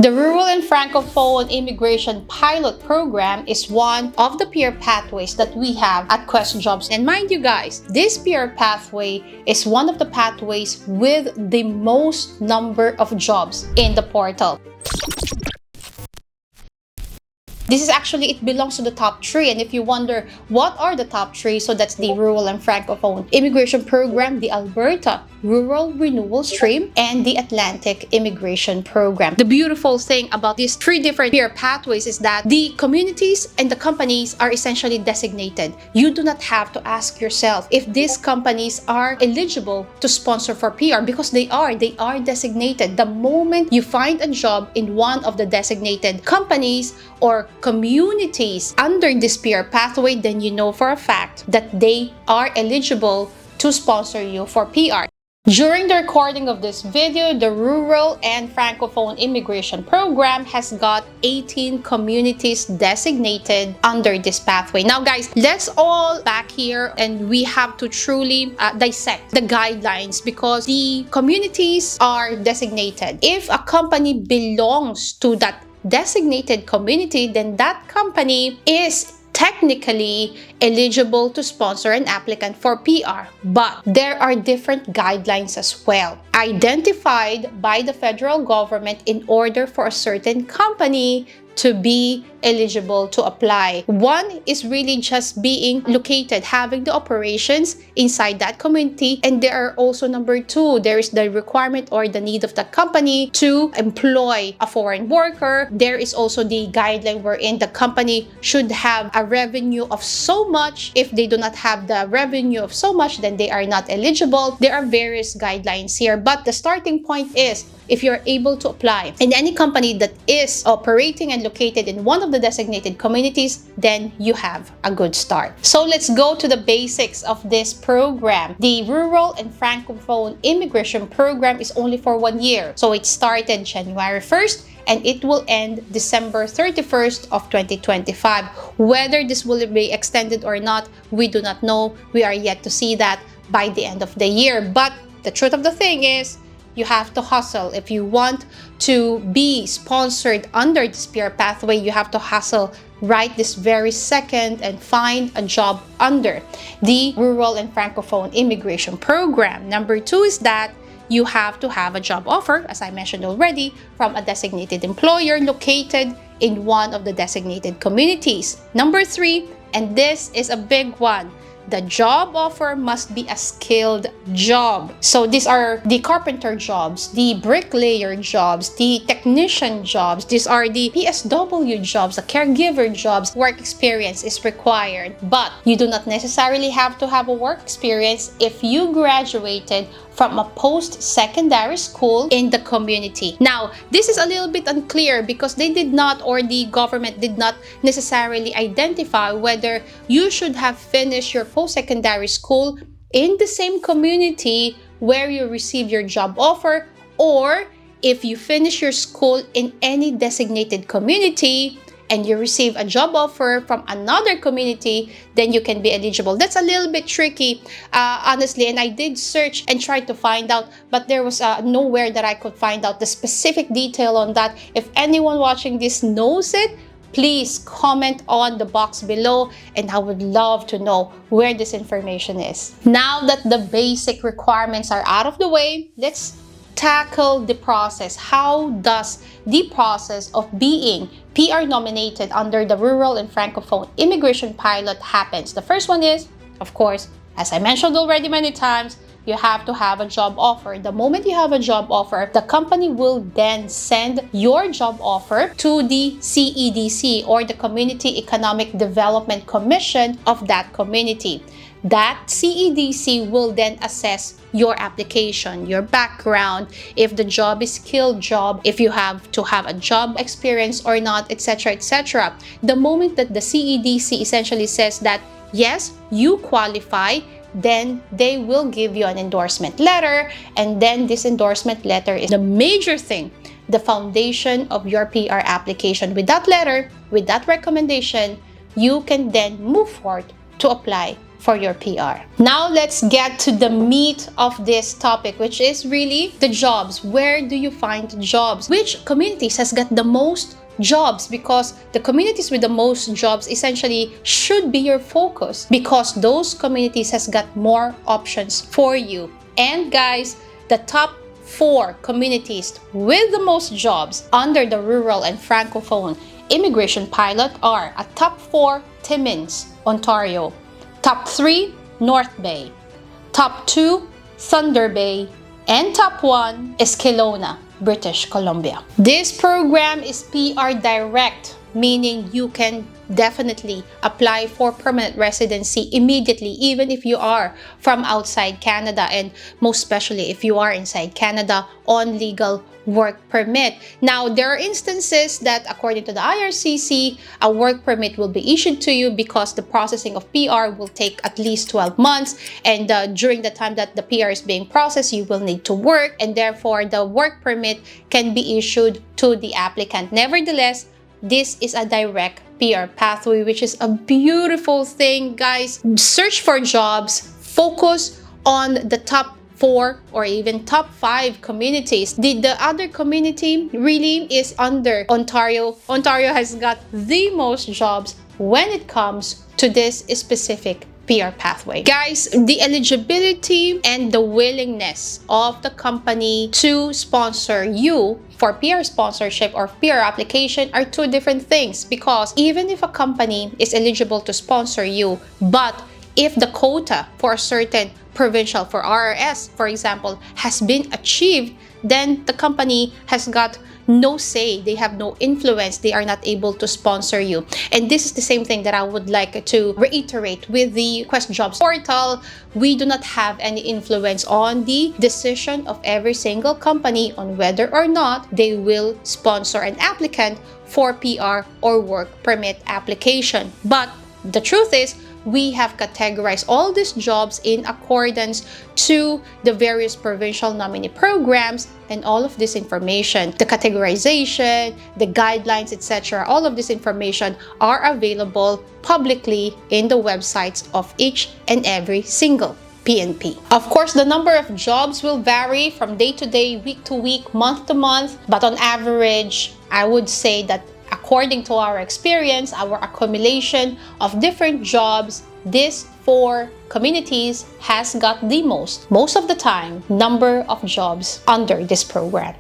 The Rural and Francophone Immigration Pilot Program is one of the peer pathways that we have at Quest Jobs. And mind you guys, this peer pathway is one of the pathways with the most number of jobs in the portal. This is actually, it belongs to the top 3. And if you wonder what are the top 3, so that's the Rural and Francophone Immigration Program, the Alberta Rural Renewal Stream, and the Atlantic Immigration Program. The beautiful thing about these 3 different peer pathways is that the communities and the companies are essentially designated. You do not have to ask yourself if these companies are eligible to sponsor for PR, because they are designated. The moment you find a job in one of the designated companies or communities under this peer pathway, then you know for a fact that they are eligible to sponsor you for PR. During the recording of this video, the Rural and Francophone Immigration Program has got 18 communities designated under this pathway. Now guys, let's all back here and we have to truly dissect the guidelines, because the communities are designated. If a company belongs to that designated community, then that company is technically eligible to sponsor an applicant for PR. But there are different guidelines as well, identified by the federal government in order for a certain company to be eligible to apply. One is really just being located, having the operations inside that community. And there are also number 2, there is the requirement or the need of the company to employ a foreign worker. There is also the guideline wherein the company should have a revenue of so much. If they do not have the revenue of so much, then they are not eligible. There are various guidelines here, but the starting point is, if you're able to apply in any company that is operating and located in one of the designated communities, then you have a good start. So let's go to the basics of this program. The Rural and Francophone Immigration Program is only for 1 year. So it started January 1st and it will end December 31st of 2025. Whether this will be extended or not, we do not know. We are yet to see that by the end of the year. But the truth of the thing is, you have to hustle. If you want to be sponsored under this peer pathway, you have to hustle right this very second and find a job under the Rural and Francophone Immigration Program. Number 2 is that you have to have a job offer, as I mentioned already, from a designated employer located in one of the designated communities. Number 3, and this is a big one, the job offer must be a skilled job. So these are the carpenter jobs, the bricklayer jobs, the technician jobs. These are the PSW jobs, the caregiver jobs. Work experience is required, but you do not necessarily have to have a work experience if you graduated from a post-secondary school in the community. Now, this is a little bit unclear because they did not, or the government did not necessarily identify whether you should have finished your post-secondary school in the same community where you received your job offer, or if you finish your school in any designated community and you receive a job offer from another community, then you can be eligible. That's a little bit tricky, honestly, and I did search and try to find out, but there was nowhere that I could find out the specific detail on that. If anyone watching this knows it, please comment on the box below, and I would love to know where this information is. Now that the basic requirements are out of the way, let's tackle the process. How does the process of being PR nominated under the Rural and Francophone Immigration Pilot happens? The first one is, of course, as I mentioned already many times, you have to have a job offer. The moment you have a job offer, the company will then send your job offer to the CEDC, or the Community Economic Development Commission of that community. That CEDC will then assess your application, your background, if the job is skilled job, if you have to have a job experience or not, etc., etc. The moment that the CEDC essentially says that yes, you qualify, then they will give you an endorsement letter, and then this endorsement letter is the major thing, the foundation of your PR application. With that letter, with that recommendation, you can then move forward to apply for your PR. Now let's get to the meat of this topic, which is really the jobs. Where do you find jobs? Which communities has got the most jobs? Because the communities with the most jobs essentially should be your focus, because those communities has got more options for you. And guys, the top 4 communities with the most jobs under the Rural and Francophone Immigration Pilot are at top 4, Timmins, Ontario. Top 3, North Bay. Top 2, Thunder Bay. And top 1 is Kelowna, British Columbia. This program is PR Direct, meaning you can definitely apply for permanent residency immediately, even if you are from outside Canada, and most especially if you are inside Canada on legal work permit. Now, there are instances that according to the IRCC, a work permit will be issued to you because the processing of PR will take at least 12 months, and during the time that the PR is being processed, you will need to work, and therefore the work permit can be issued to the applicant. Nevertheless, this is a direct PR pathway, which is a beautiful thing, guys. Search for jobs, focus on the top 4 or even top 5 communities. The other community really is under Ontario. Ontario has got the most jobs when it comes to this specific PR pathway. Guys, the eligibility and the willingness of the company to sponsor you for PR sponsorship or PR application are 2 different things, because even if a company is eligible to sponsor you, but if the quota for a certain provincial, for RRS, for example, has been achieved, then the company has got no say. They have no influence. They are not able to sponsor you. And this is the same thing that I would like to reiterate with the Quest Jobs portal. We do not have any influence on the decision of every single company on whether or not they will sponsor an applicant for PR or work permit application. But the truth is, we have categorized all these jobs in accordance to the various provincial nominee programs, and all of this information, the categorization, the guidelines, etc., all of this information are available publicly in the websites of each and every single PNP. Of course, the number of jobs will vary from day to day, week to week, month to month, but on average, I would say that according to our experience, our accumulation of different jobs, these 4 communities has got the most of the time, number of jobs under this program.